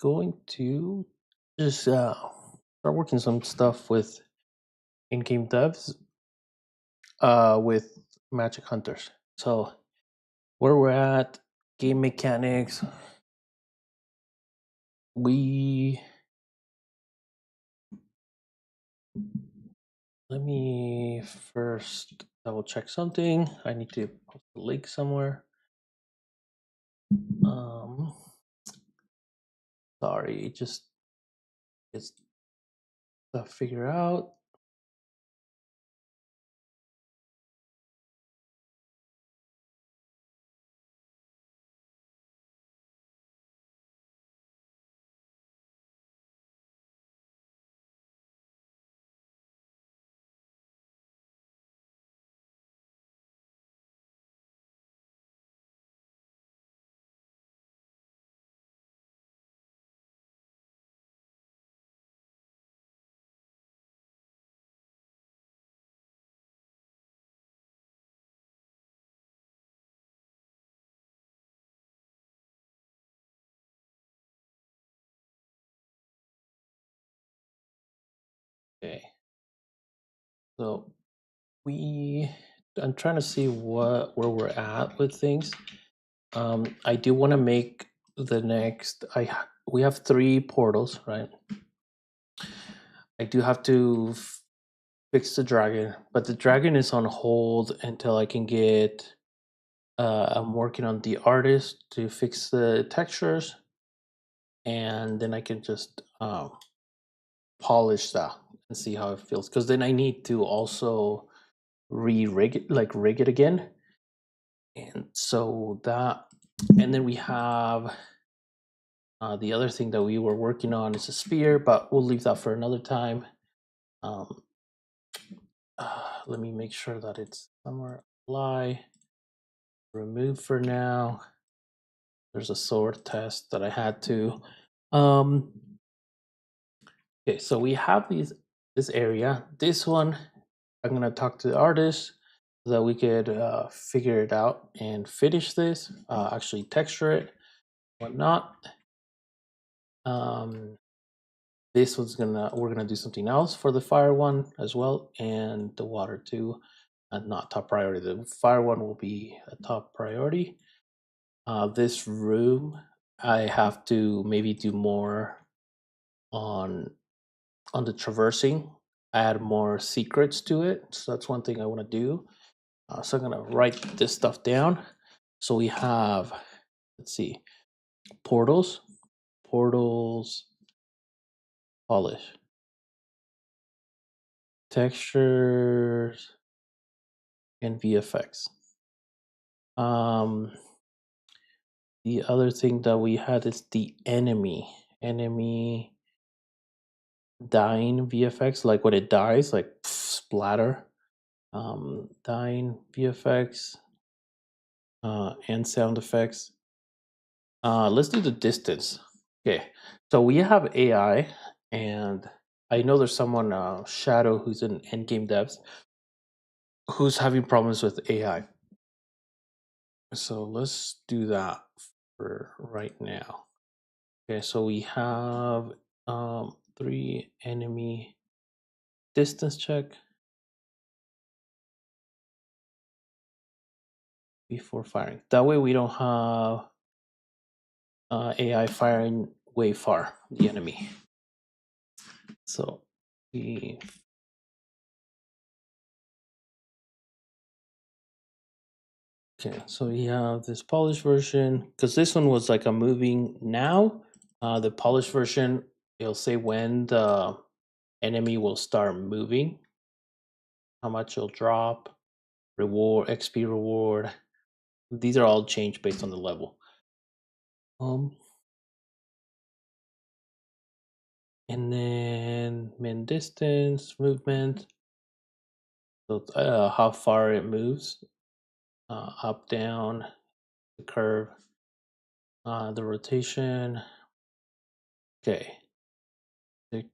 going to just start working some stuff with in-game devs with Magic Hunters. So where we're at, game mechanics, we let me first double check something. I need to post a link somewhere. Sorry, just it's to figure out. Okay. So I'm trying to see where we're at with things. I do want to make the next. We have 3 portals, right? I do have to fix the dragon, but the dragon is on hold until I can get. I'm working on the artist to fix the textures, and then I can just polish that and see how it feels. Because then I need to also rig it, like rig it again, and so that, and then we have the other thing that we were working on is a spear, but we'll leave that for another time. Um, let me make sure that it's somewhere. Apply, remove for now. There's a sword test that I had to. Okay, so we have this area. This one, I'm gonna talk to the artist so that we could figure it out and finish this. Actually, texture it, whatnot. This one's we're gonna do something else for the fire one as well, and the water too. Not top priority. The fire one will be a top priority. This room, I have to maybe do more on the traversing, add more secrets to it. So that's one thing I want to do. So I'm gonna write this stuff down. So we have, let's see, portals, polish, textures, and VFX. The other thing that we had is the enemy dying VFX, like when it dies, like splatter. Dying VFX and sound effects. Let's do the distance. Okay, so we have AI, and I know there's someone, Shadow, who's in Endgame Devs, who's having problems with AI. So let's do that for right now. Okay, so we have 3 enemy distance check before firing. That way we don't have AI firing way far the enemy. So we okay, so we have this polished version because this one was like a moving now. The polished version, it'll say when the enemy will start moving, how much it'll drop, reward, XP reward. These are all changed based on the level. And then min distance, movement. So how far it moves, up, down, the curve, the rotation. Okay. The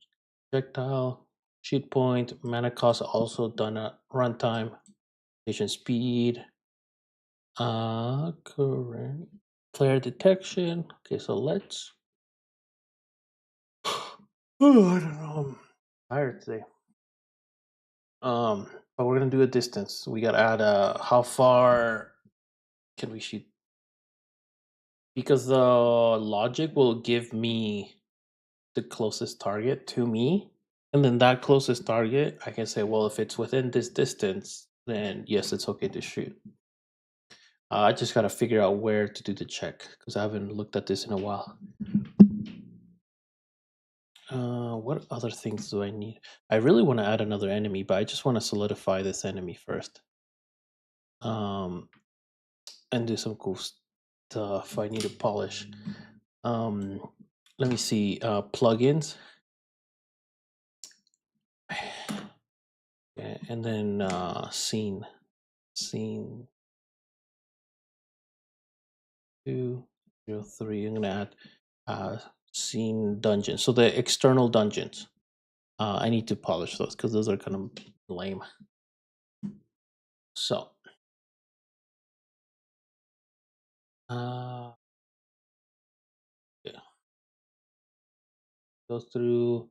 projectile, shoot point, mana cost also done at runtime, station speed, current, player detection. Okay, so let's Oh, I don't know. I'm tired today. But we're gonna do a distance. We gotta add how far can we shoot? Because the logic will give me the closest target to me, and then that closest target, I can say, well, if it's within this distance, then yes, it's okay to shoot. I just gotta figure out where to do the check because I haven't looked at this in a while. What other things do I need? I really want to add another enemy, but I just want to solidify this enemy first. Um, and do some cool stuff. I need to polish. Um, let me see. Plugins. Yeah, and then scene 203. I'm gonna add scene dungeon. So the external dungeons. I need to polish those because those are kind of lame. So yeah, go through.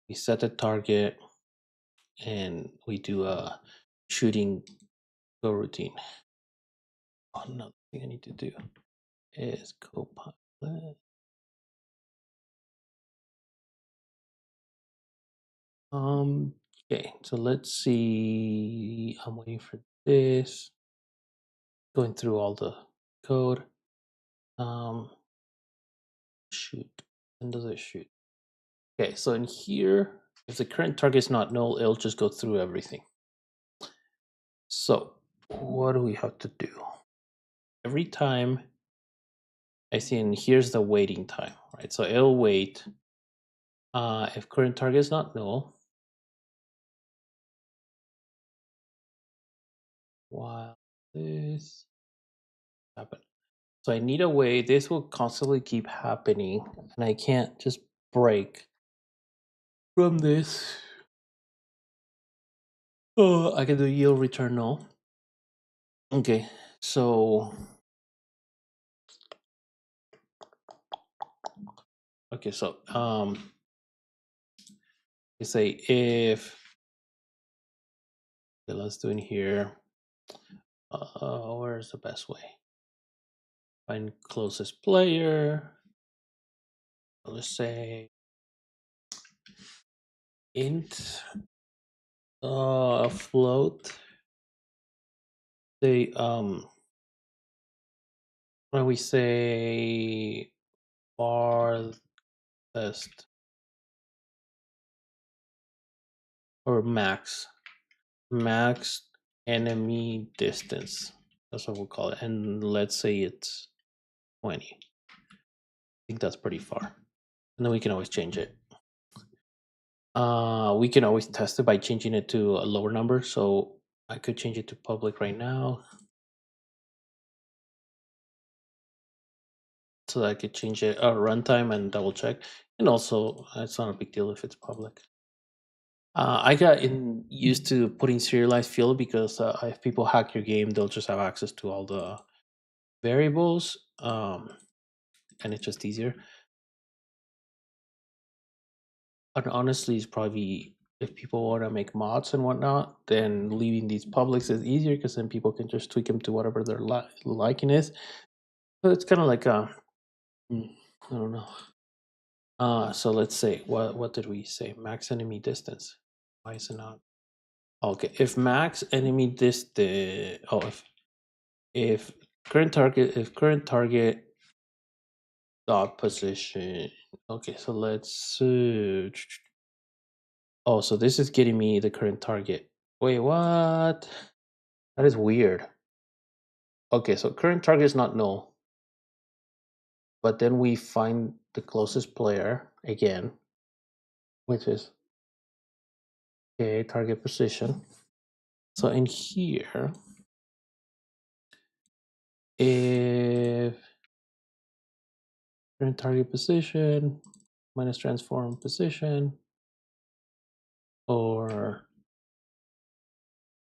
We set the target, and we do a shooting go routine. Oh, another thing I need to do is Copilot. Okay, so let's see. I'm waiting for this. Going through all the code. Shoot. When does it shoot? Okay, so in here, if the current target is not null, it'll just go through everything. So what do we have to do? Every time I see, and here's the waiting time, right? So it'll wait. If current target is not null, while this happens. So I need a way, this will constantly keep happening, and I can't just break from this. Oh, I can do yield return null. Okay, so you say if, okay, let's do it here. Where's the best way? Find closest player. Let's say int float. Say when we say farthest or max enemy distance. That's what we'll call it. And let's say it's 20. I think that's pretty far. And then we can always change it. We can always test it by changing it to a lower number. So I could change it to public right now. So that I could change it runtime and double check. And also, it's not a big deal if it's public. I got used to putting serialized field because if people hack your game, they'll just have access to all the variables, and it's just easier. And honestly, it's probably if people want to make mods and whatnot, then leaving these publics is easier because then people can just tweak them to whatever their liking is. So it's kind of like I don't know. So let's say what did we say? Max enemy distance. Why is it not? Okay, if max enemy distance. Oh, if current target dot position. Okay, so let's. Oh, so this is getting me the current target. Wait, what? That is weird. Okay, so current target is not null, but then we find the closest player again, which is okay, target position. So in here, if current target position minus transform position, or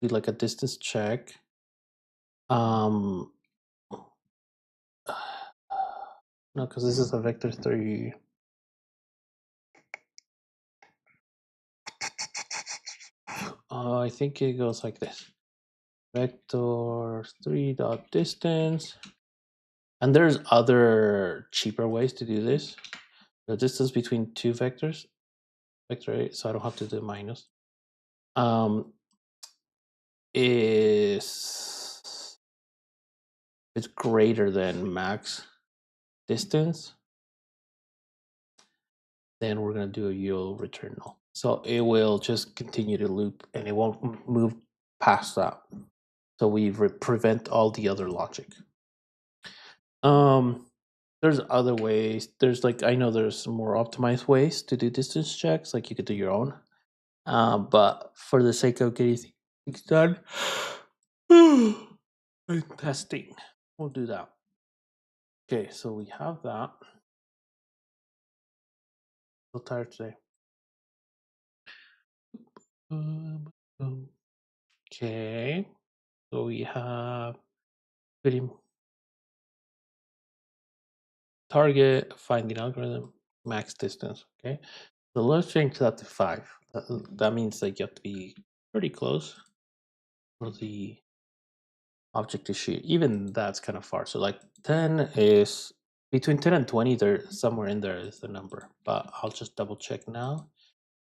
do like a distance check. No, because this is a vector 3. I think it goes like this. Vector 3 dot distance. And there's other cheaper ways to do this. The distance between two vectors, vector 8, so I don't have to do minus, is it's greater than max distance, then we're going to do a you'll return null. So it will just continue to loop and it won't move past that. So we prevent all the other logic. There's other ways. There's like, I know there's some more optimized ways to do distance checks, like you could do your own. But for the sake of getting things done, testing, we'll do that. Okay, so we have that. So tired today. Okay, so we have target, finding algorithm, max distance. Okay, so let's change that to 5. That means like you have to be pretty close for the object to shoot. Even that's kind of far. So like 10 is between 10 and 20. There somewhere in there is the number, but I'll just double check now.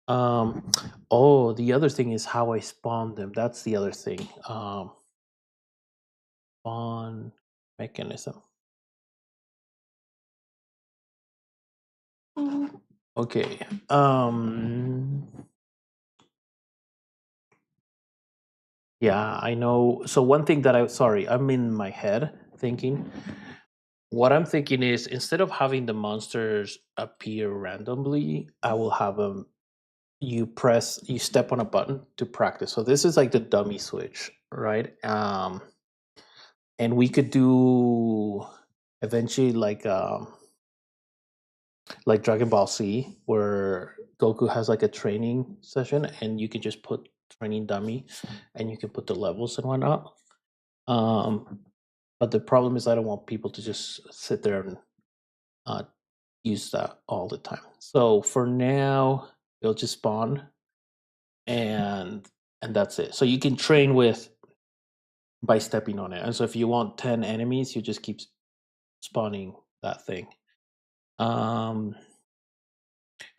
Oh, the other thing is how I spawn them. That's the other thing. Spawn mechanism. Okay. Yeah, I know. So one thing that I'm in my head thinking. What I'm thinking is instead of having the monsters appear randomly, I will have them. You step on a button to practice. So this is like the dummy switch, right? And we could do eventually like Dragon Ball Z, where Goku has like a training session, and you can just put training dummy, and you can put the levels and whatnot. But the problem is, I don't want people to just sit there and use that all the time. So for now, it'll just spawn, and that's it. So you can train with by stepping on it. And so if you want 10 enemies, you just keep spawning that thing. And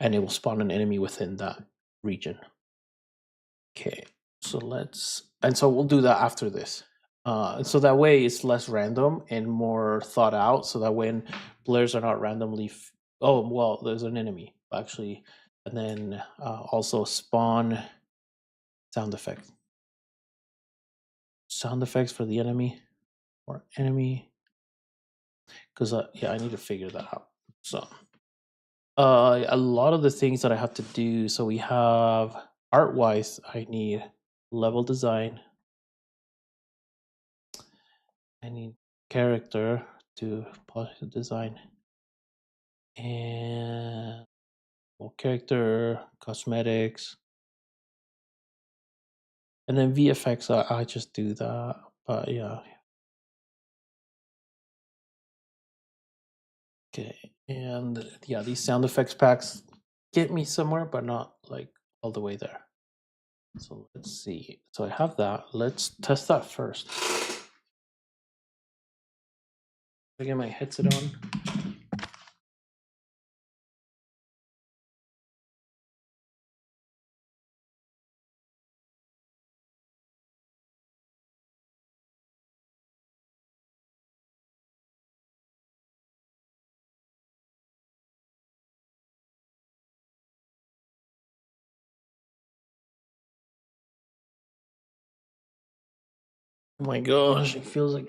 it will spawn an enemy within that region. Okay, so we'll do that after this. So that way it's less random and more thought out. So that when players are not randomly, oh well, there's an enemy actually, and then also spawn sound effects. Sound effects for the enemy or enemy, because yeah, I need to figure that out. So a lot of the things that I have to do. So we have art wise, I need level design. I need character to design and character cosmetics, and then VFX. I just do that, but yeah. Okay, and yeah, these sound effects packs get me somewhere, but not like all the way there. So let's see. So I have that. Let's test that first. I get my headset on. Oh my gosh, it feels like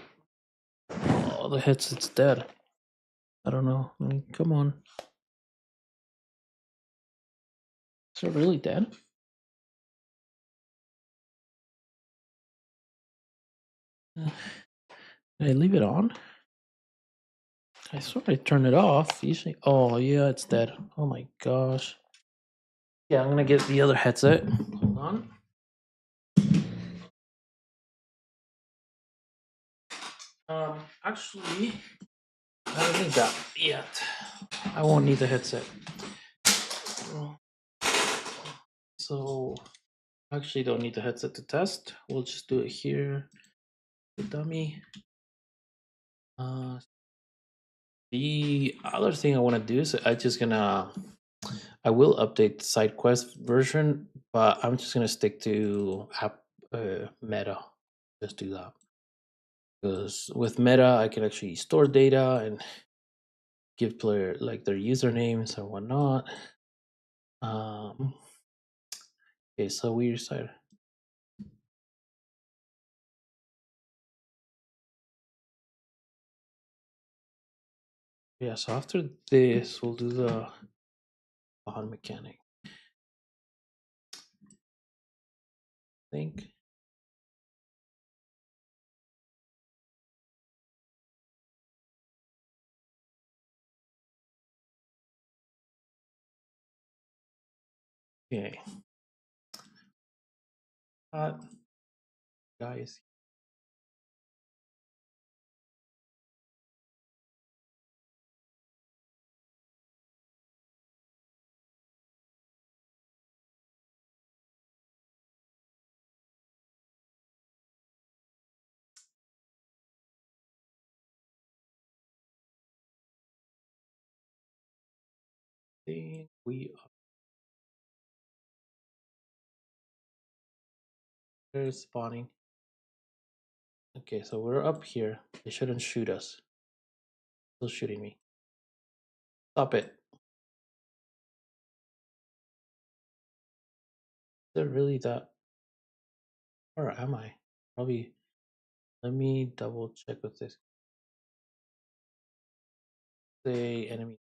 the headset's dead. I don't know. I mean, come on. Is it really dead? Did I leave it on? I swear I turned it off. Usually, oh yeah, it's dead. Oh my gosh. Yeah, I'm gonna get the other headset. Hold on. Actually, I don't need that yet. I won't need the headset. So Actually, don't need the headset to test. We'll just do it here. The dummy. The other thing I want to do is I will update the side quest version, but I'm just gonna stick to app meta. Just do that because with meta I can actually store data and give player like their usernames and whatnot. Okay, so we decided. Yeah, so after this, we'll do the bond mechanic. I think. Okay. Guys. I think we are spawning. Okay, so we're up here. They shouldn't shoot us. Still shooting me. Stop it. Is there really that? Or am I? Probably. Let me double check with this. Say enemy.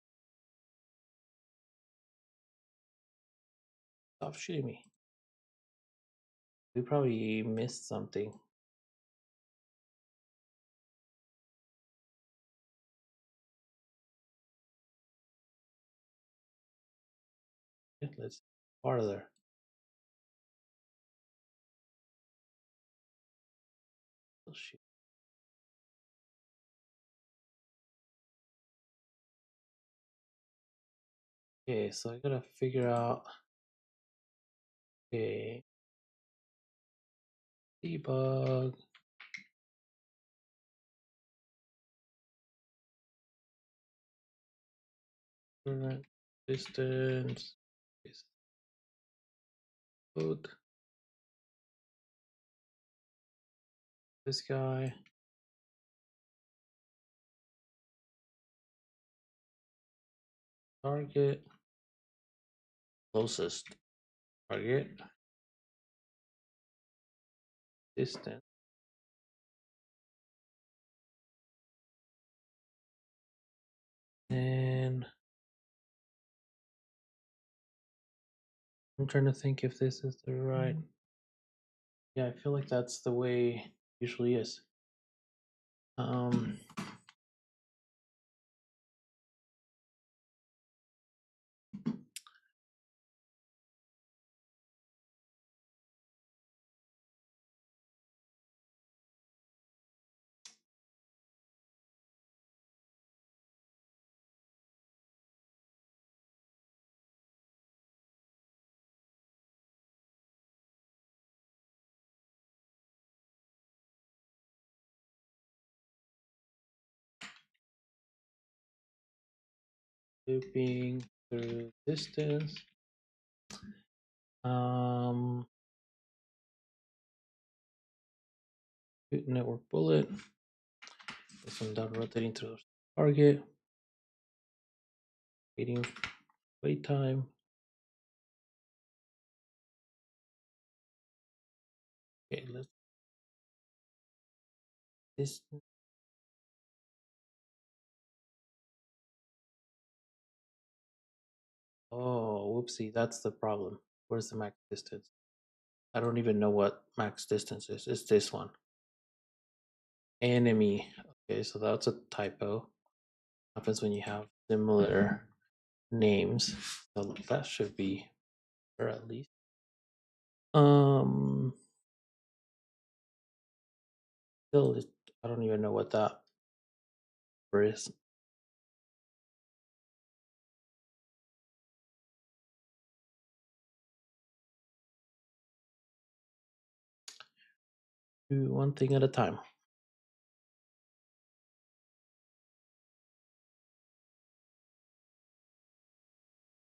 Stop shooting me. We probably missed something. Let's farther. Oh, shoot. Okay, so I gotta figure out. Okay. Debug. Current distance. Code. This guy. Target. Closest target. Distance. And I'm trying to think if this is the right. Yeah, I feel like that's the way it usually is. Looping through distance. Network bullet. This one done rotating through target. Wait time. Okay, let's this. Oh, whoopsie, that's the problem. Where's the max distance? I don't even know what max distance is. It's this one. Enemy. Okay, so that's a typo. Happens when you have similar names. So that should be, or at least. Still, I don't even know what that is. Do one thing at a time.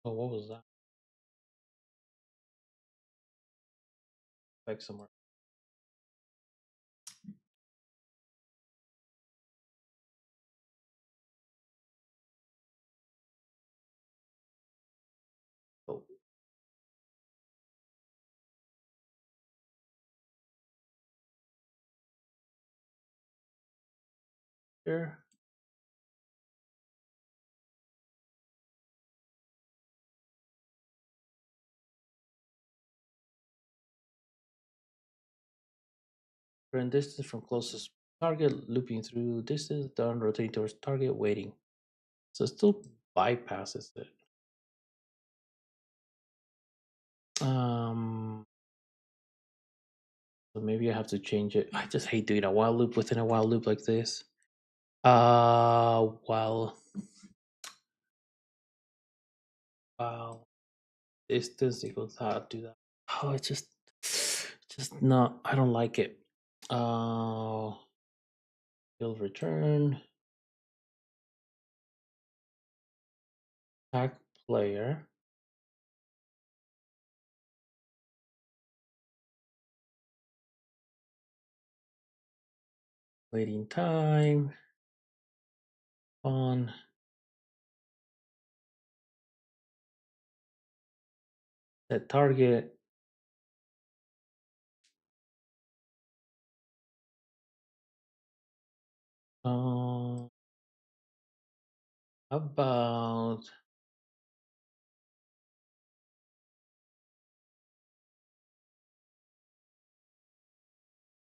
Oh, what was that? Like somewhere. Oh, here. Current distance from closest target, looping through distance, done, rotating towards target, waiting. So it still bypasses it. So maybe I have to change it. I just hate doing a while loop within a while loop like this. While distance equals how to do that. Oh, it's just not. I don't like it. Build return. Tag player. Waiting time. On. Set target. About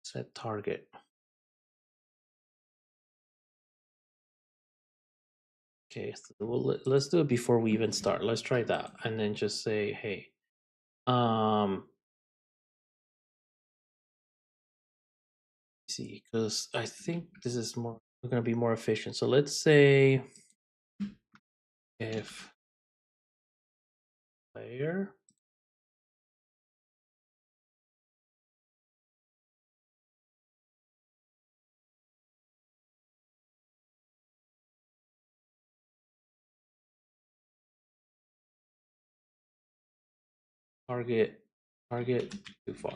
set target. Okay, so let's do it before we even start. Let's try that, and then just say, hey, see, because I think this is more. We're gonna be more efficient. So let's say if player target too far,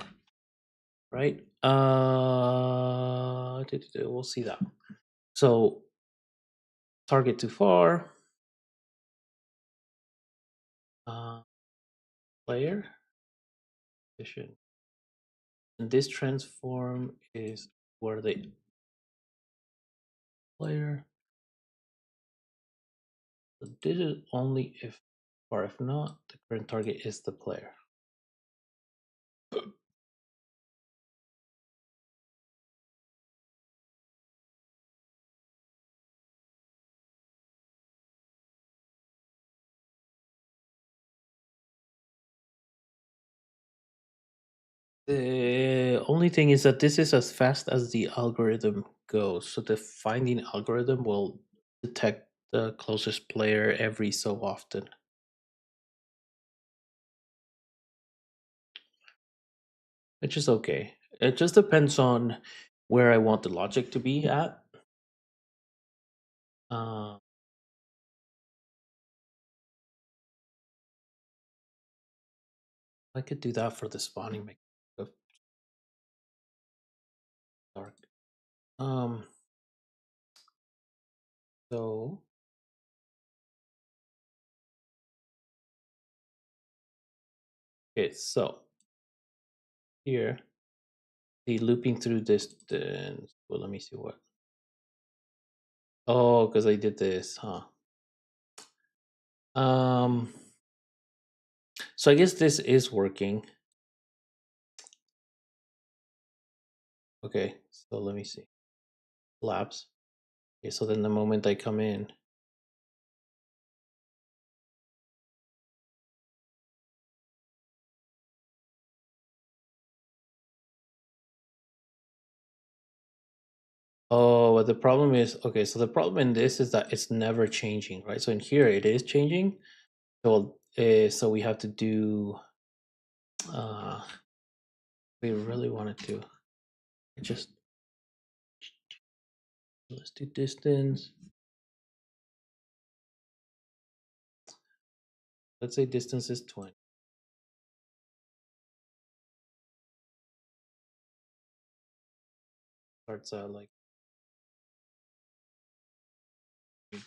right? We'll see that. So target too far. Player efficient, and this transform is where the player. So this is only if, or if not, the current target is the player. The only thing is that this is as fast as the algorithm goes. So the finding algorithm will detect the closest player every so often. Which is okay. It just depends on where I want the logic to be at. I could do that for the spawning mechanic of dark. So okay, so here the looping through distance. Well, let me see what. Oh, because I did this, huh? So I guess this is working. Okay, so let me see. Labs. Okay, so then the moment I come in, oh, but the problem is, okay, so the problem in this is that it's never changing, right? So in here it is changing. So we have to do, we really wanted to, just let's do distance. Let's say distance is 20. Starts out like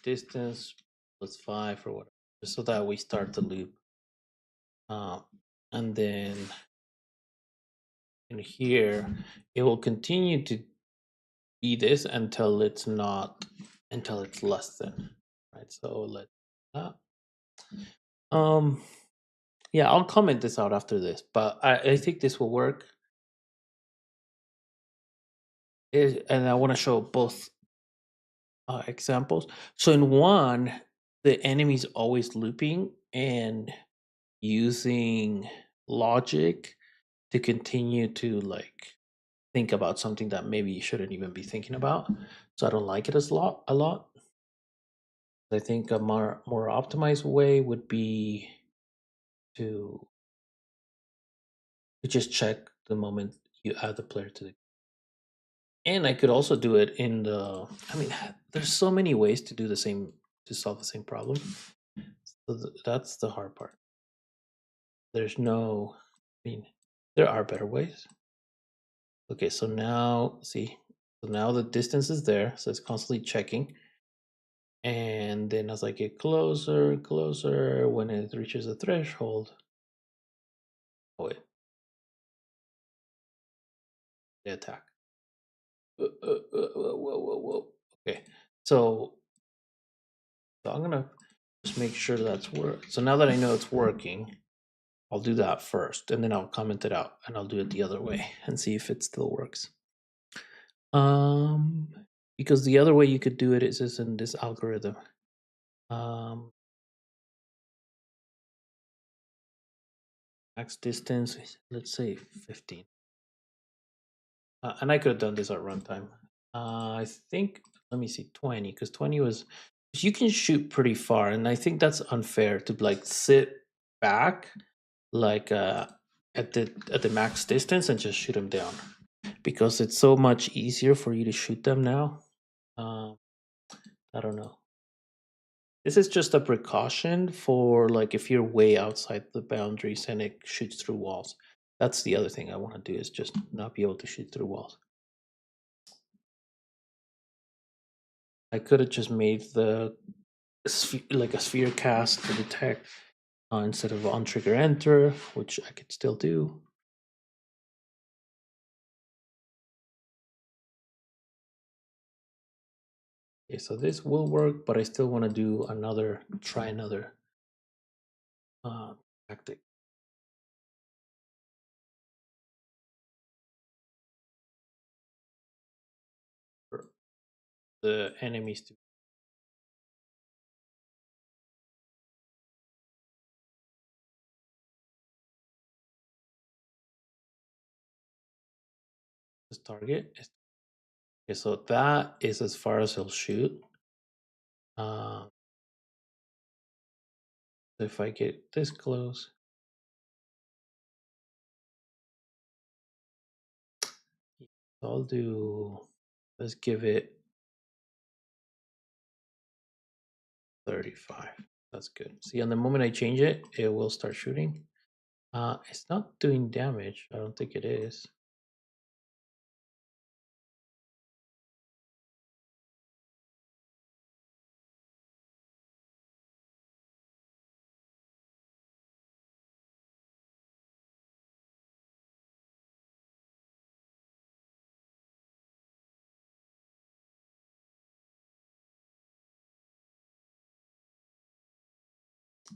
distance plus 5 or whatever, just so that we start the loop. And then in here, it will continue to be this until it's not, until it's less than, right? So let yeah, I'll comment this out after this, but I think this will work. And I want to show both examples. So in one, the enemy's always looping and using logic to continue to like think about something that maybe you shouldn't even be thinking about. So I don't like it a lot. I think a more optimized way would be to just check the moment you add the player to the. And I could also do it in the. I mean, there's so many ways to do the same, to solve the same problem. So that's the hard part. There's no. I mean, there are better ways. Okay, so now see, so now the distance is there, so it's constantly checking. And then as I get closer and closer, when it reaches a threshold, oh wait, the attack. Whoa. Okay, so I'm gonna just make sure that's work. So now that I know it's working, I'll do that first, and then I'll comment it out, and I'll do it the other way and see if it still works. Because the other way you could do it is just in this algorithm. Max distance, let's say 15. And I could have done this at runtime. I think, let me see, 20, because 20 was, you can shoot pretty far, and I think that's unfair to like sit back like at the max distance and just shoot them down, because it's so much easier for you to shoot them now. I don't know. This is just a precaution for like if you're way outside the boundaries and it shoots through walls. That's the other thing I want to do, is just not be able to shoot through walls. I could have just made the like a sphere cast to detect instead of on trigger enter, which I could still do. Okay, so this will work, but I still want to try another tactic. For the enemies to this target. Okay, so that is as far as he'll shoot. So if I get this close, I'll do, let's give it 35. That's good. See, on the moment I change it, it will start shooting. It's not doing damage. I don't think it is.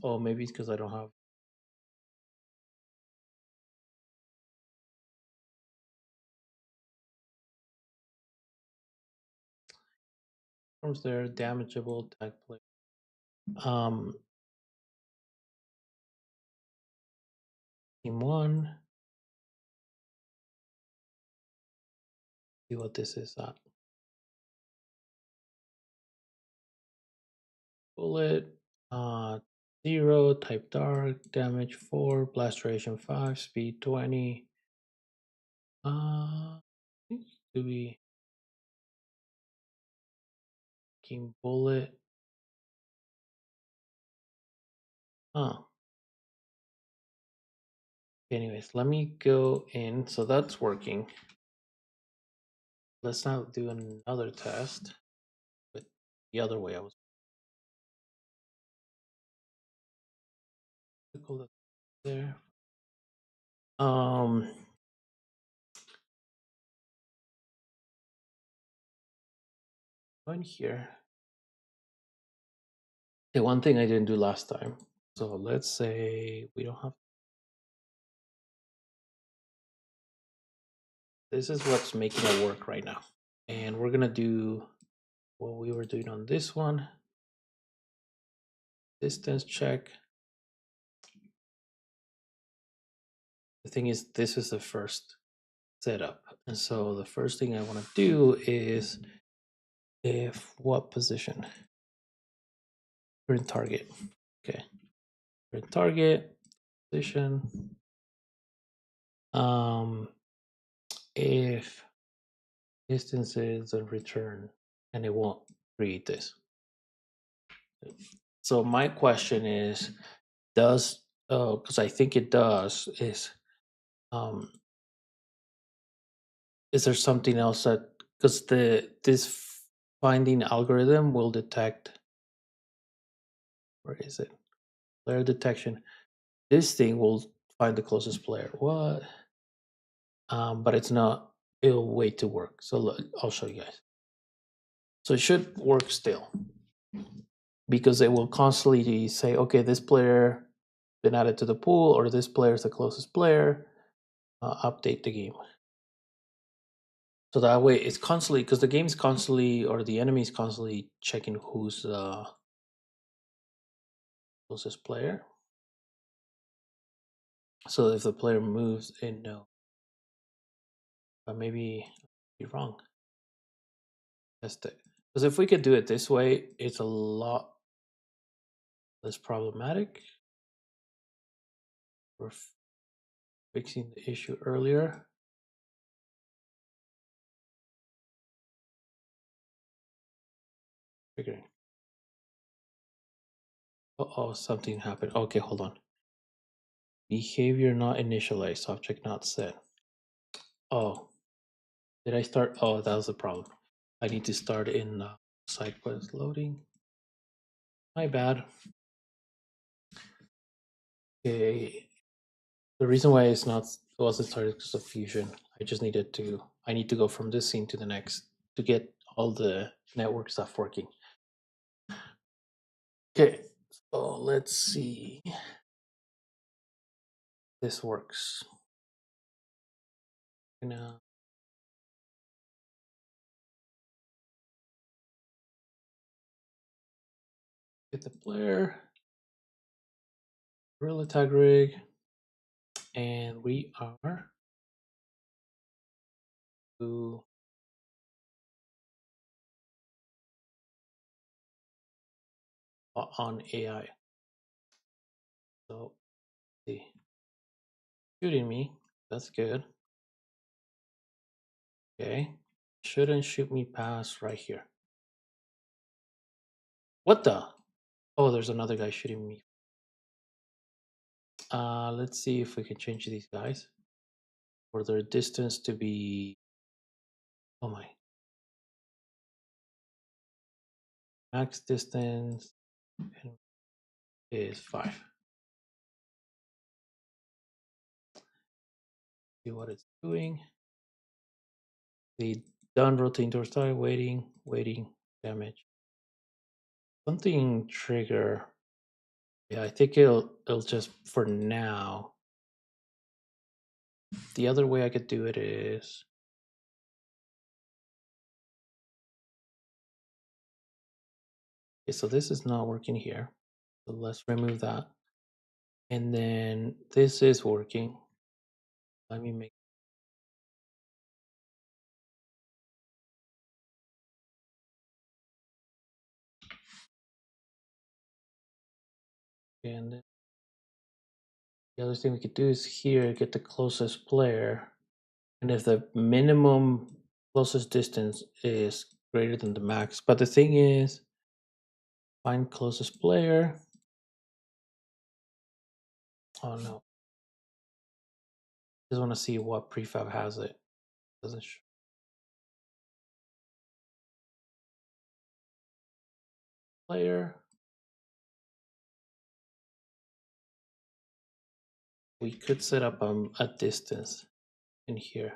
Oh, maybe it's because I don't have. Comes there, damageable tag play. Team one. See what this is at. Bullet, 0, type dark, damage 4, blast duration 5, speed 20. Do we King Bullet? Huh. Anyways, let me go in. So that's working. Let's now do another test with the other way I was. There. Go in here. The one thing I didn't do last time. So let's say we don't have. This is what's making it work right now. And we're gonna do what we were doing on this one. Distance check. The thing is, this is the first setup. And so the first thing I want to do is if what position? We're in target. Okay. We're in target position. If distance is a return and it won't create this. So my question is, does because I think it does, is there something else that because this finding algorithm will detect, where is it? Player detection. This thing will find the closest player. What? But it's not. It'll wait to work. So look, I'll show you guys. So it should work still because it will constantly say, okay, this player been added to the pool, or this player is the closest player. Update the game. So that way it's constantly, because the game's constantly, or the enemy is constantly checking who's closest player. So if the player moves, it knows. But maybe be wrong. Test it. Because if we could do it this way, it's a lot less problematic. We're fixing the issue earlier. Figuring. Uh-oh, something happened. Okay, hold on. Behavior not initialized, object not set. Oh, did I start? Oh, that was the problem. I need to start in side quest loading. My bad. Okay. The reason why it wasn't started because of fusion. I just needed to. I need to go from this scene to the next to get all the network stuff working. Okay, so let's see. This works. Gonna get the player, Gorilla Tag Rig, and we are to on AI. So see, shooting me. That's good. Okay, shouldn't shoot me past right here. What the? Oh, there's another guy shooting me. Let's see if we can change these guys for their distance to be. Oh my. Max distance is 5. See what it's doing. The done rotating towards target, waiting, damage. Something trigger. Yeah, I think it'll just for now. The other way I could do it is okay, so this is not working here. So let's remove that. And then this is working. Let me make and then the other thing we could do is here get the closest player. And if the minimum closest distance is greater than the max. But the thing is, find closest player. Oh no. Just want to see what prefab has it. Doesn't show. Player. We could set up a distance in here,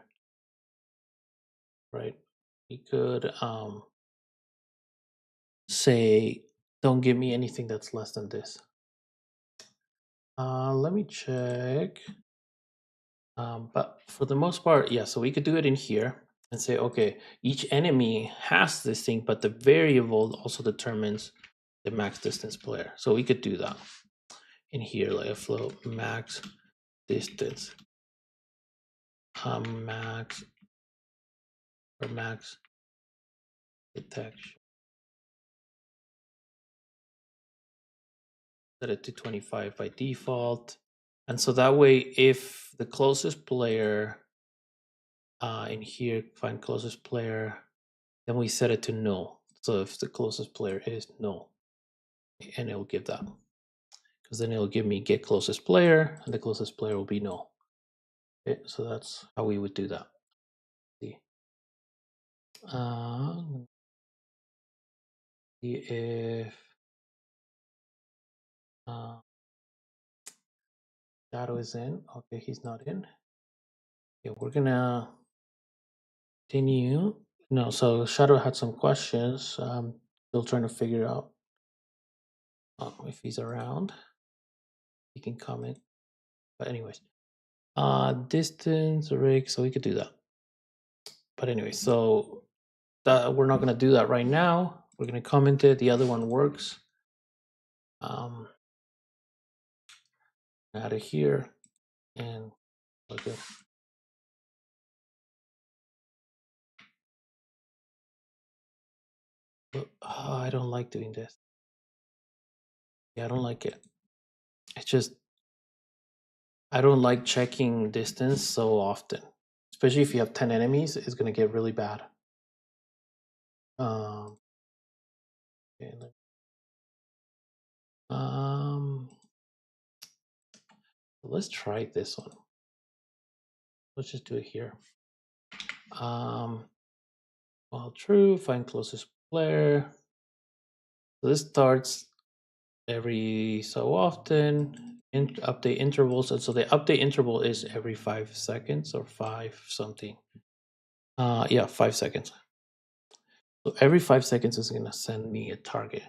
right? We could say, don't give me anything that's less than this. Let me check. But for the most part, yeah, so we could do it in here and say, okay, each enemy has this thing, but the variable also determines the max distance player. So we could do that in here, like a float max distance, max or max detection. Set it to 25 by default. And so that way, if the closest player in here, find closest player, then we set it to null. So if the closest player is null, and it will give that. Because then it'll give me get closest player, and the closest player will be null. Okay, so that's how we would do that. See, see if Shadow is in. Okay, he's not in. Okay, we're gonna continue. No, so Shadow had some questions. Still trying to figure out if he's around. He can comment. But anyways, distance rig, so we could do that. But anyway, so that we're not gonna do that right now. We're gonna comment it. The other one works. Out of here and okay. I don't like doing this. Yeah, I don't like it. It's just I don't like checking distance so often, especially if you have 10 enemies. It's gonna get really bad. Okay, let's try this one. Let's just do it here. While true, find closest player. So this starts every so often. Update intervals, and so the update interval is every 5 seconds or 5 something. Yeah, 5 seconds. So every 5 seconds is gonna send me a target.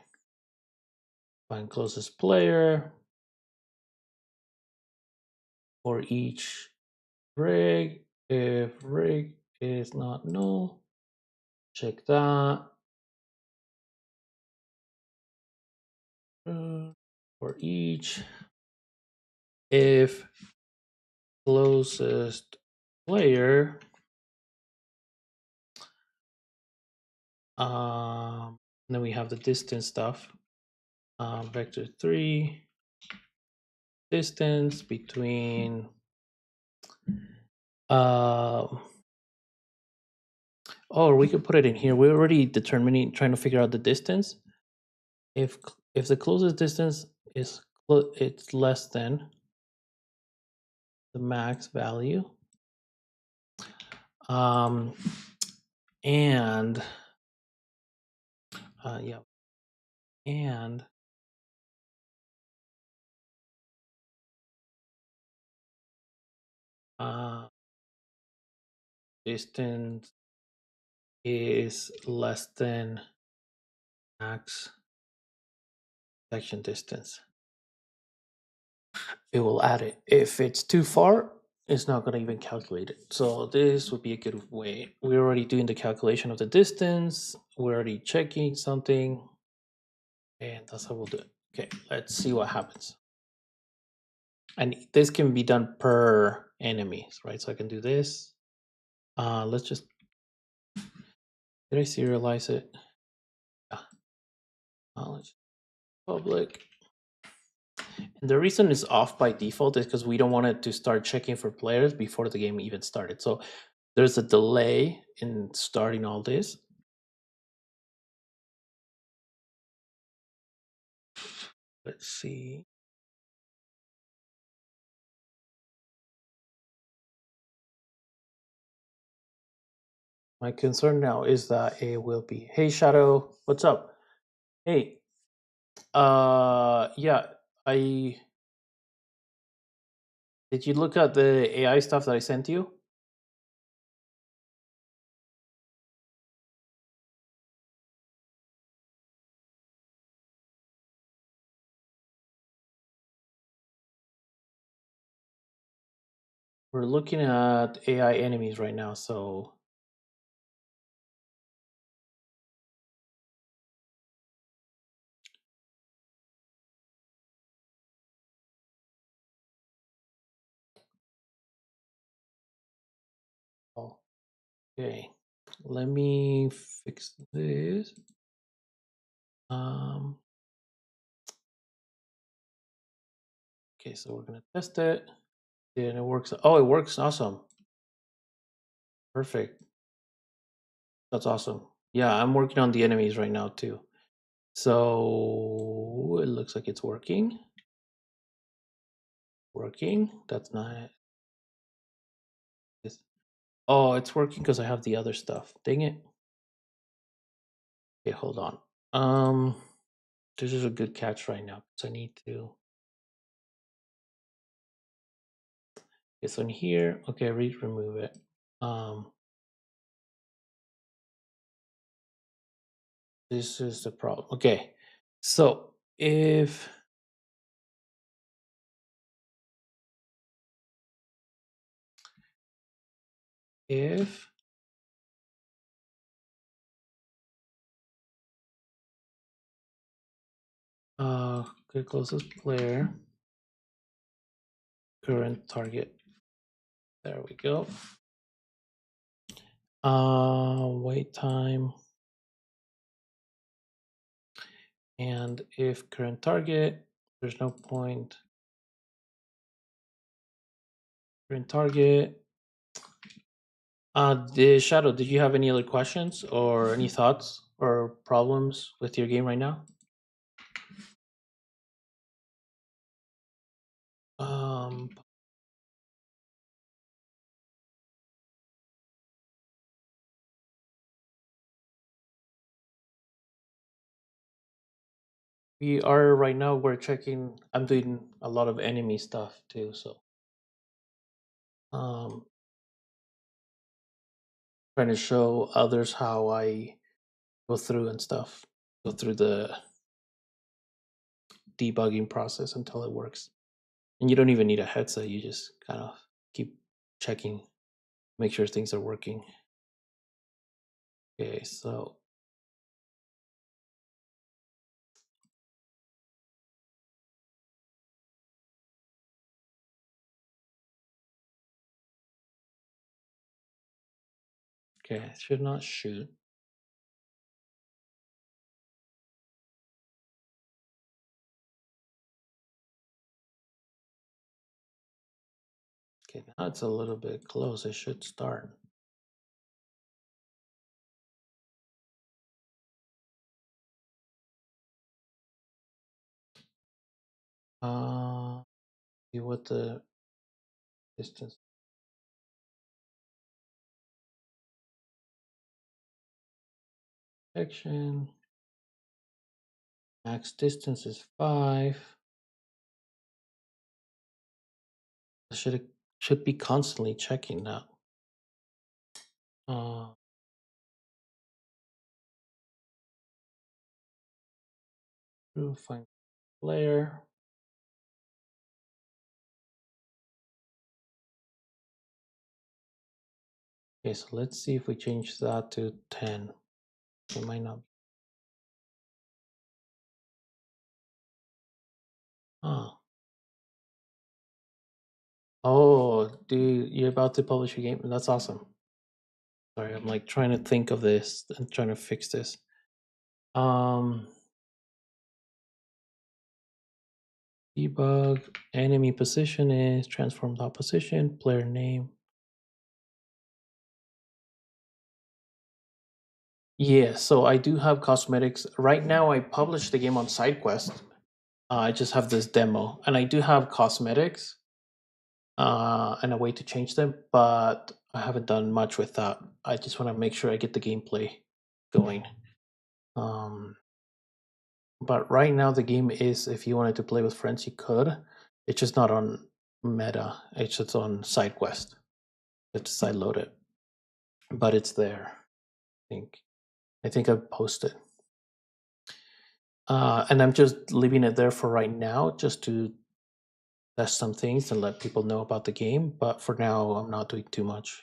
Find closest player for each rig. If rig is not null, check that. For each, if closest player then we have the distance stuff. Vector 3 distance between or we could put it in here. We're already determining, trying to figure out the distance. If the closest distance is it's less than the max value, and yeah, and distance is less than max section distance, it will add it. If it's too far, it's not going to even calculate it. So this would be a good way. We're already doing the calculation of the distance. We're already checking something. And that's how we'll do it. Okay, let's see what happens. And this can be done per enemies, right? So I can do this. Let's just, did I serialize it? Yeah. Let's public. And the reason it's off by default is because we don't want it to start checking for players before the game even started. So there's a delay in starting all this. Let's see. My concern now is that it will be, hey Shadow, what's up? Hey, yeah, I did you look at the AI stuff that I sent you? We're looking at AI enemies right now, so okay. Let me fix this. Okay, so we're gonna test it. And it works. Oh, it works. Awesome. Perfect. That's awesome. Yeah, I'm working on the enemies right now too. So it looks like it's working. Working. That's not. Oh, it's working because I have the other stuff. Dang it. Okay, hold on. This is a good catch right now. So I need to. This one here. Okay, remove it. This is the problem. Okay, so if if good closest player current target. There we go. Wait time. And if current target, there's no point. Current target. The Shadow, did you have any other questions or any thoughts or problems with your game right now? We are right now. We're checking. I'm doing a lot of enemy stuff too, so trying to show others how I go through and stuff. Go through the debugging process until it works. And you don't even need a headset. You just kind of keep checking, make sure things are working. Okay, so okay, it should not shoot. Okay, now it's a little bit close. It should start. See what the distance. Section. Max distance is 5. I should be constantly checking that. Find player. Okay, so let's see if we change that to 10. It might not. Oh, dude, you're about to publish a game? That's awesome. Sorry, I'm like trying to think of this and trying to fix this. Debug, enemy position is transform dot position, player name. Yeah, so I do have cosmetics. Right now, I published the game on SideQuest. I just have this demo, and I do have cosmetics and a way to change them, but I haven't done much with that. I just want to make sure I get the gameplay going. Um, but right now, the game is, if you wanted to play with friends, you could. It's just not on Meta. It's just on SideQuest. It's side loaded, but it's there. think. I think I've posted. And I'm just leaving it there for right now, just to test some things and let people know about the game. But for now, I'm not doing too much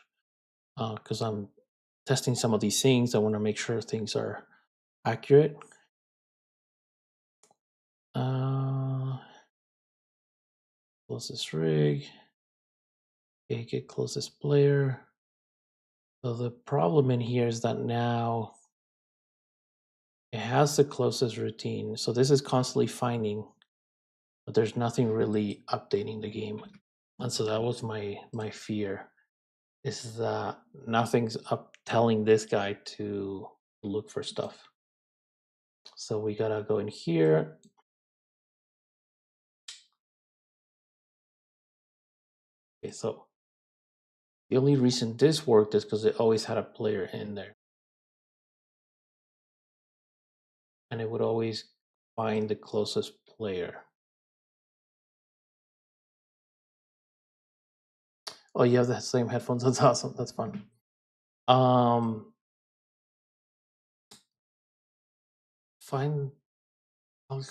because I'm testing some of these things. I want to make sure things are accurate. Uh, closest rig. Okay, get closest player. So the problem in here is that now it has the closest routine. So this is constantly finding, but there's nothing really updating the game. And so that was my fear, is that nothing's up telling this guy to look for stuff. So we gotta go in here. Okay, so the only reason this worked is because it always had a player in there. And it would always find the closest player. Oh, you have the same headphones. That's awesome. That's fun. Um, find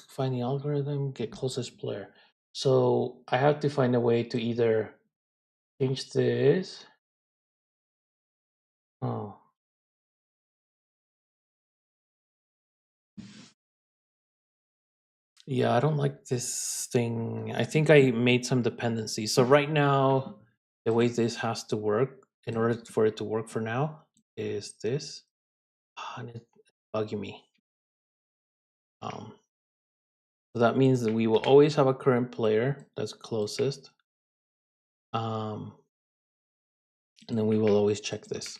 find the algorithm, get closest player. So I have to find a way to either change this. Oh, yeah, I don't like this thing. I think I made some dependencies. So right now, the way this has to work in order for it to work for now is this. And it's bugging me. So that means that we will always have a current player that's closest. And then we will always check this.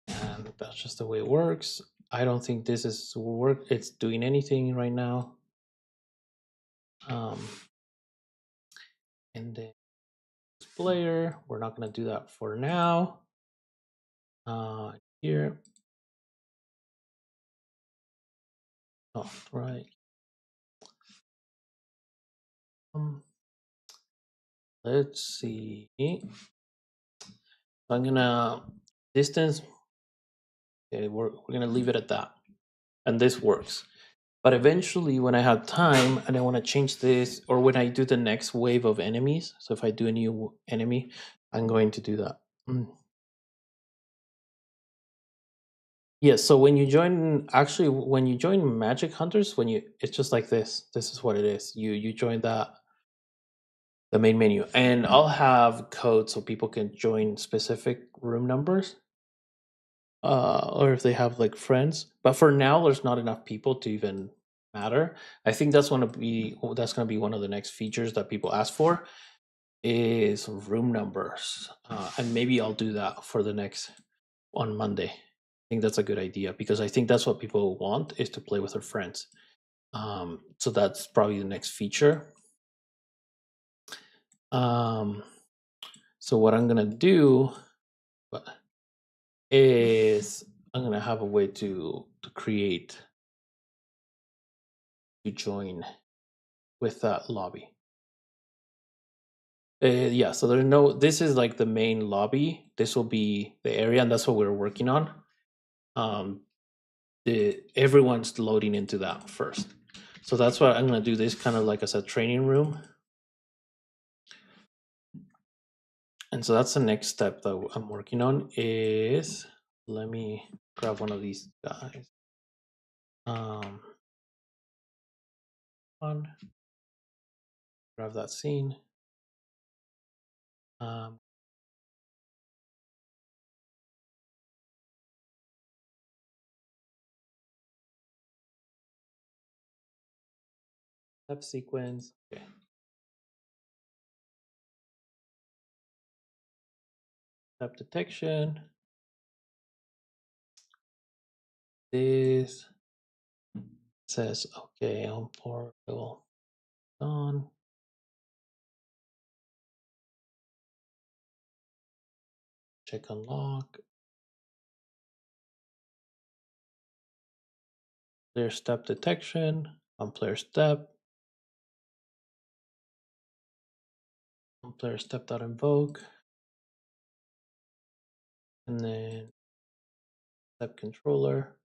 And that's just the way it works. I don't think this is work. It's doing anything right now. And then player, we're not going to do that for now. Here. Oh, right. Let's see. I'm gonna distance. Okay, we're gonna leave it at that, and this works. But eventually, when I have time and I want to change this, or when I do the next wave of enemies, so if I do a new enemy, I'm going to do that. Yeah, so when you join, actually, when you join Magic Hunters, it's just like this. This is what it is. You join the main menu, and I'll have codes so people can join specific room numbers, or if they have like friends. But for now, there's not enough people to even matter. I think that's gonna be one of the next features that people ask for, is room numbers, and maybe I'll do that for the next on Monday. I think that's a good idea because I think that's what people want, is to play with their friends. So that's probably the next feature. So what I'm gonna do is I'm gonna have a way to create to join with that lobby. Yeah, so there's no. This is like the main lobby. This will be the area, and that's what we're working on. Everyone's loading into that first, so that's why I'm gonna do this kind of like as a training room. And so that's the next step that I'm working on. Is let me grab one of these guys. One, grab that scene. Um, Step sequence. Okay. Step detection. this. Says okay on portal on. Check unlock. Player step detection on player step. On player step dot invoke. And then step controller.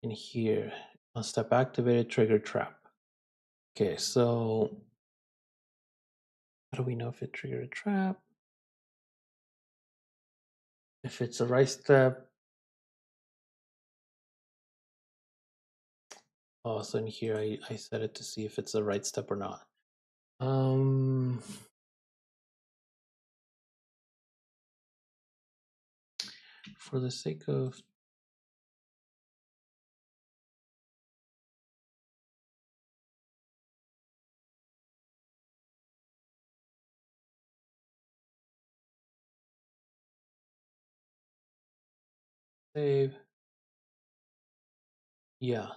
And here on step activated trigger trap. Okay, so how do we know if it triggered a trap? If it's a right step. Oh, so in here I set it to see if it's a right step or not. For the sake of save. Yeah.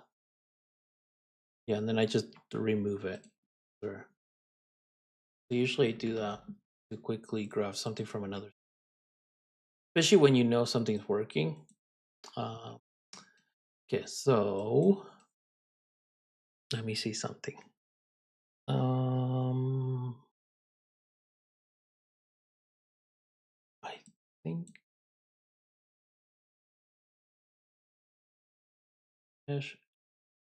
Yeah, and then I just remove it. Sure. I usually do that to quickly grab something from another. Especially when you know something's working. Okay, so let me see something. I think dash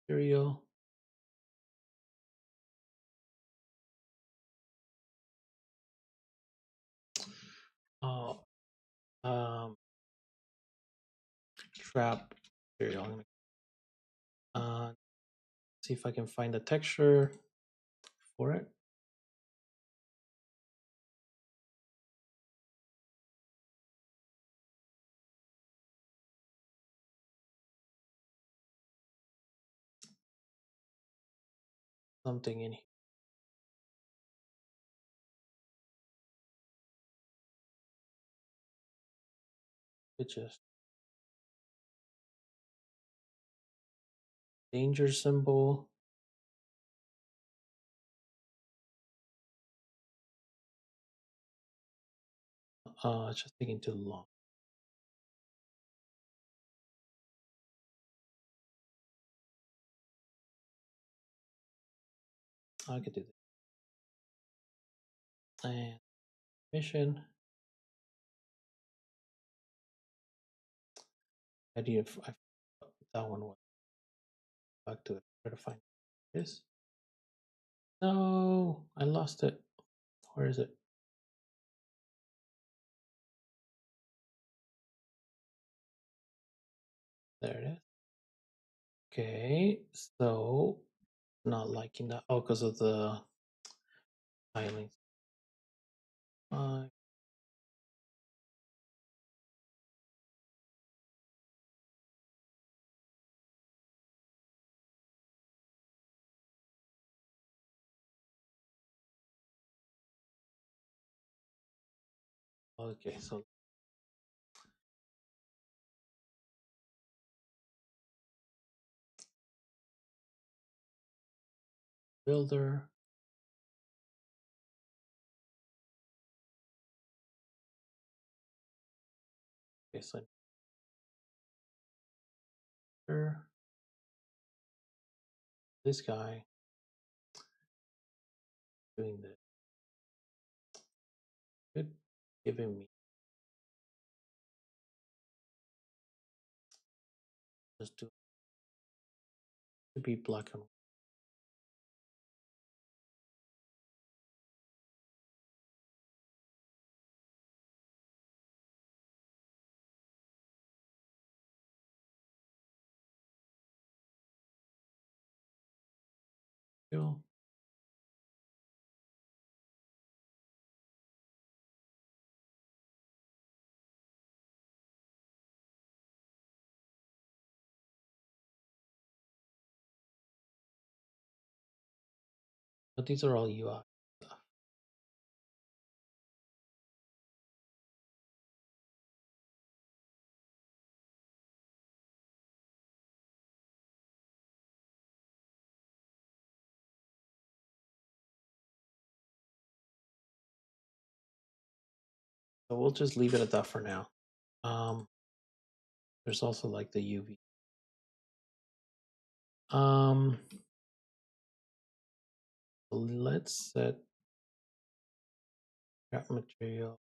serial. Oh, trap serial. See if I can find a texture for it. Something in here. It's just danger symbol. It's just taking too long. I could do this. And mission. I need that one was back to it. Try to find this. No, I lost it. Where is it? There it is. Okay, so not liking that. Oh, because of the tiling. Okay, so builder. Okay, so this guy doing this. Good, giving me just to be black and white. But these are all UI stuff. So we'll just leave it at that for now. There's also like the UV. Let's set scrap material.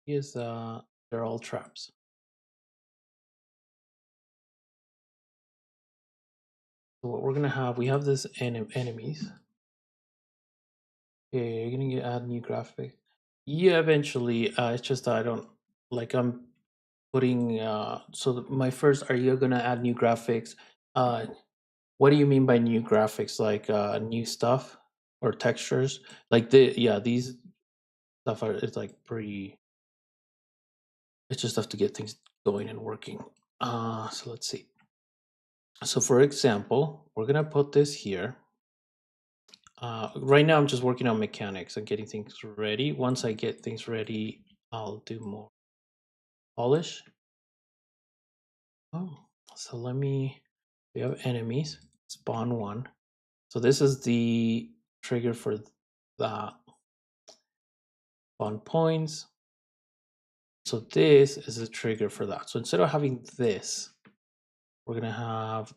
Is they're all traps. So what we're gonna have, we have this enemies. Okay, you're gonna add new graphic. Yeah, eventually. It's just that I don't like. I'm putting. So my first, are you gonna add new graphics? What do you mean by new graphics? Like new stuff or textures? Like these stuff are. It's like pretty. It's just have to get things going and working. So let's see. So for example, we're gonna put this here. Right now, I'm just working on mechanics and getting things ready. Once I get things ready, I'll do more polish. Oh, so we have enemies, spawn one. So this is the trigger for that. Spawn points. So this is a trigger for that. So instead of having this, we're gonna have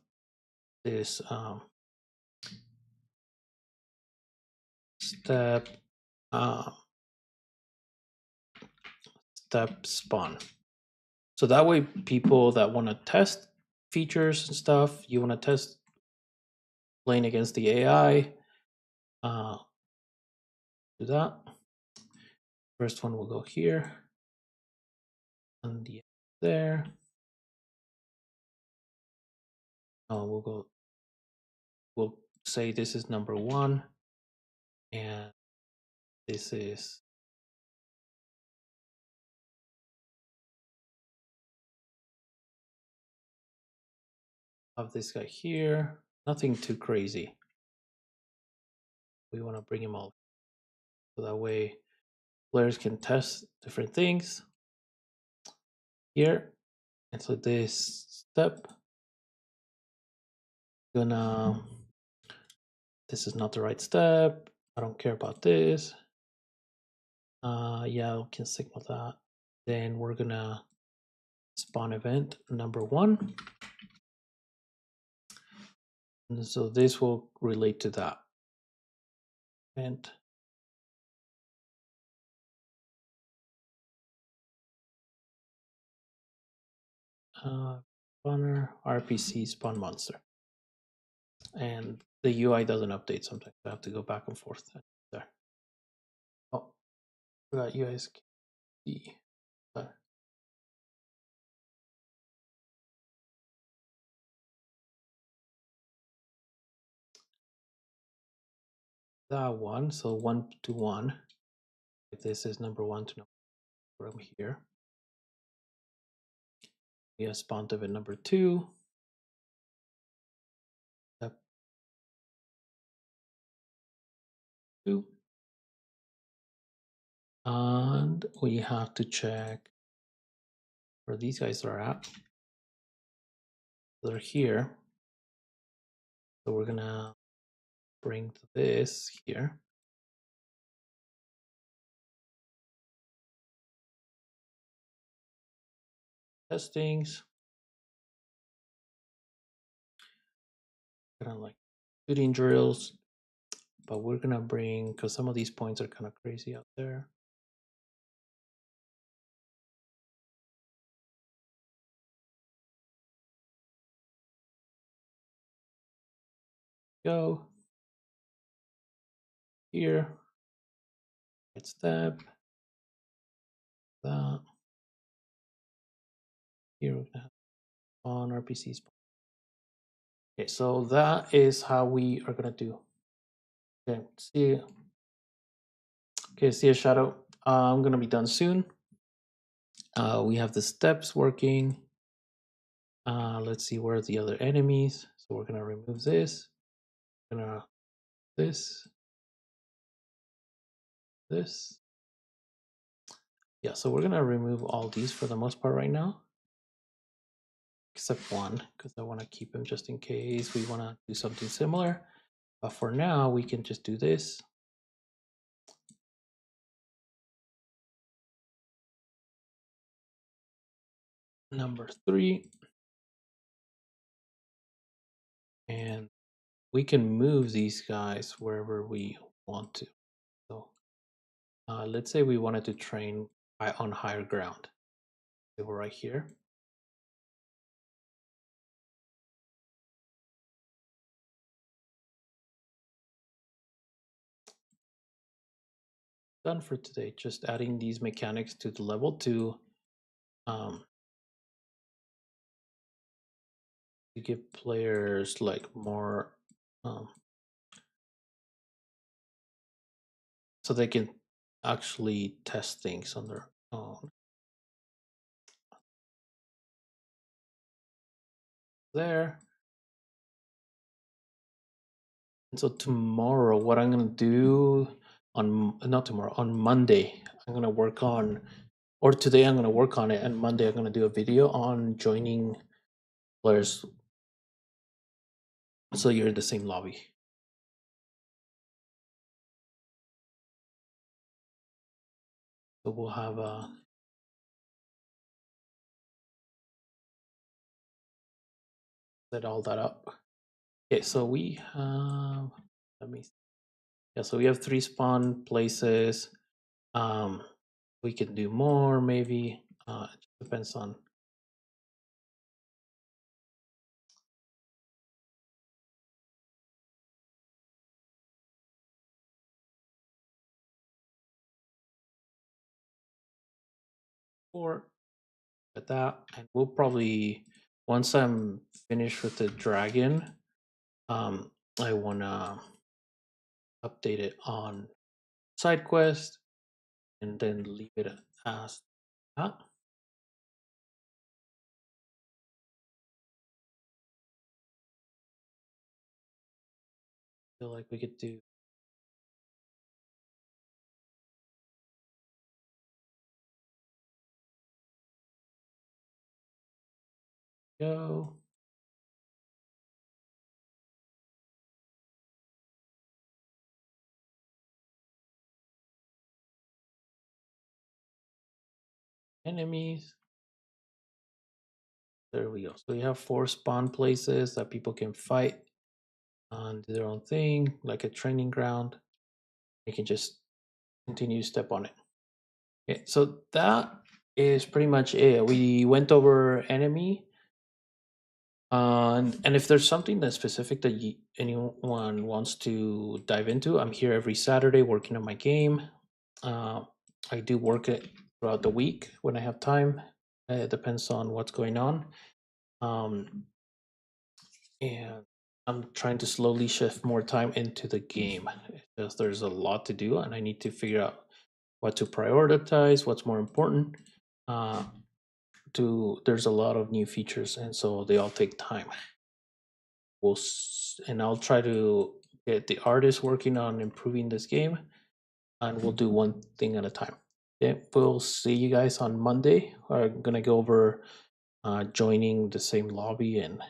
this step step spawn. So that way, people that want to test features and stuff, you want to test playing against the AI, do that. First one will go here, and the there. We'll say this is number one, and this is of this guy here. Nothing too crazy. We want to bring him all so that way players can test different things here. And so this step gonna this is not the right step. I don't care about this. Yeah, we can signal that. Then we're gonna spawn event number one. And so this will relate to that event. Spawner RPC spawn monster. And the UI doesn't update sometimes. I have to go back and forth there. Oh, forgot UI's key. That one, so 1 to 1. If this is number one to number from here. We have spawn event number two. Step two. And we have to check where these guys are at. They're here. So we're gonna bring this here. Testings. Kind of like shooting drills, but we're gonna bring, because some of these points are kind of crazy out there. Go here. Right step. That. Here we're gonna have on RPC spawn. Okay, so that is how we are gonna do. Okay, see. Okay, see a shadow. I'm gonna be done soon. We have the steps working. Let's see where are the other enemies. So we're gonna remove this. Gonna this. this. Yeah, so we're gonna remove all these for the most part right now, except one, because I want to keep them just in case we want to do something similar. But for now, we can just do this. Number 3. And we can move these guys wherever we want to. So let's say we wanted to train on higher ground. They were right here. Done for today. Just adding these mechanics to the level to give players like more so they can actually test things on their own. There. And so tomorrow, what I'm gonna do on not tomorrow, on Monday, I'm gonna work on, or today I'm gonna work on it, and Monday I'm gonna do a video on joining players so you're in the same lobby. So we'll have set all that up. Okay, so we have, let me see. Yeah, so we have 3 spawn places. We can do more maybe. It just depends on. Or at that, and we'll probably, once I'm finished with the dragon, I wanna update it on side quest and then leave it as that. Feel like we could do go. Enemies. There we go. So you have 4 spawn places that people can fight and do their own thing, like a training ground. You can just continue to step on it. Okay, so that is pretty much it. We went over enemy. And if there's something that's specific that anyone wants to dive into, I'm here every Saturday working on my game. I do work it throughout the week when I have time. It depends on what's going on. And I'm trying to slowly shift more time into the game because there's a lot to do and I need to figure out what to prioritize, what's more important. There's a lot of new features and so they all take time. And I'll try to get the artists working on improving this game and we'll do one thing at a time. Okay, we'll see you guys on Monday. I'm gonna go over joining the same lobby and